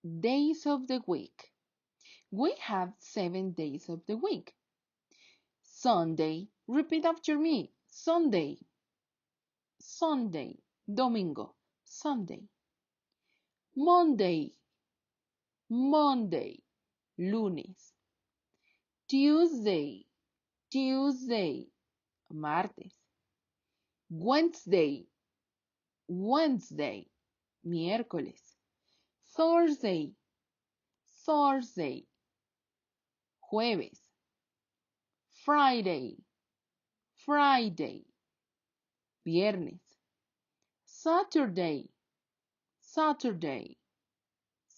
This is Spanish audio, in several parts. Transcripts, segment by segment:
days of the week. We have 7 days of the week. Sunday, repeat after me. Sunday, Sunday, domingo, Sunday. Monday, Monday, lunes. Tuesday, Tuesday, martes. Wednesday, Wednesday, miércoles. Thursday, Thursday, jueves. Friday, Friday, viernes. Saturday, Saturday,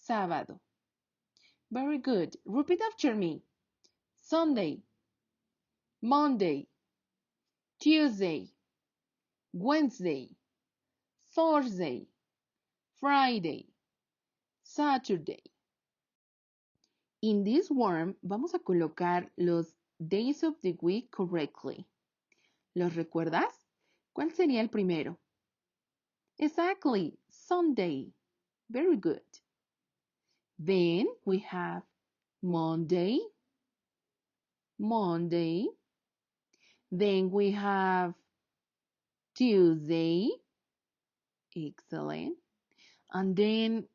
sábado. Very good. Repeat after me. Sunday, Monday, Tuesday, Wednesday, Thursday, Friday, Saturday. In this worm vamos a colocar los days of the week correctly. ¿Los recuerdas? ¿Cuál sería el primero? Exactly, Sunday. Very good. Then we have Monday, Monday. Then we have Tuesday. Excellent. And then,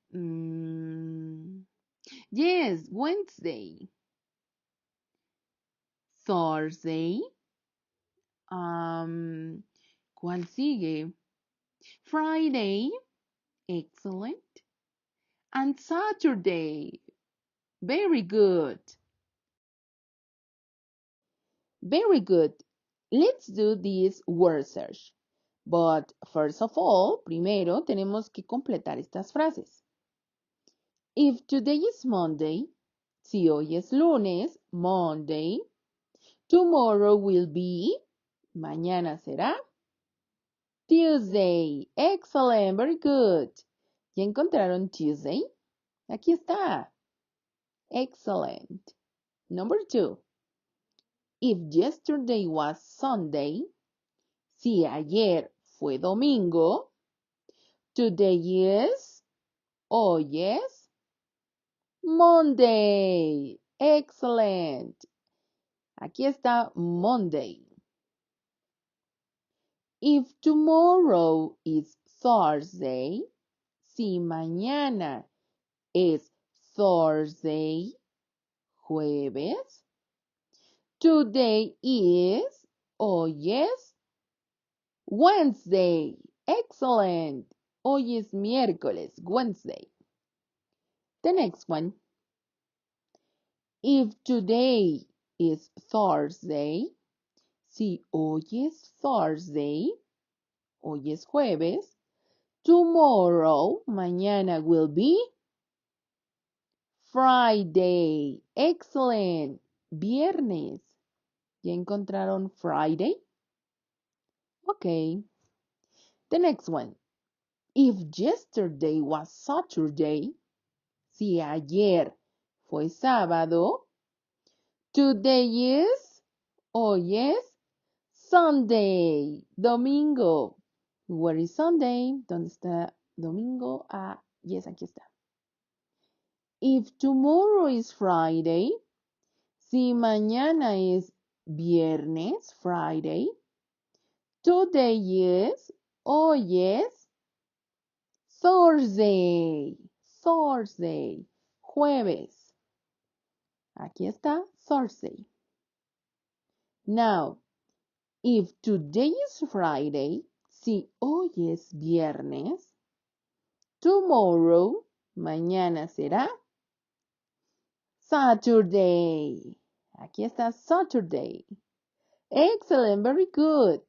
yes, Wednesday. Thursday. ¿Cuál sigue? Friday. Excellent. And Saturday. Very good. Very good. Let's do this word search. But first of all, primero tenemos que completar estas frases. If today is Monday, si hoy es lunes, Monday. Tomorrow will be, mañana será, Tuesday. Excellent, very good. ¿Ya encontraron Tuesday? Aquí está. Excellent. Number 2. If yesterday was Sunday, si ayer fue domingo, today is, hoy es, Monday. Excellent. Aquí está Monday. If tomorrow is Thursday, si mañana es Thursday, jueves, today is, hoy es, Wednesday. Excellent. Hoy es miércoles, Wednesday. The next one. If today is Thursday, si hoy es Thursday, hoy es jueves, tomorrow, mañana will be Friday. Excellent. Viernes. ¿Ya encontraron Friday? Okay. The next one. If yesterday was Saturday, si ayer fue sábado, today is, hoy es, Sunday, domingo. Where is Sunday? ¿Dónde está domingo? Ah, yes, aquí está. If tomorrow is Friday, si mañana es viernes, Friday, today is, hoy es, Thursday, Thursday, jueves. Aquí está, Thursday. Now, if today is Friday, si hoy es viernes, tomorrow, mañana será Saturday. Aquí está Saturday. Excellent, very good.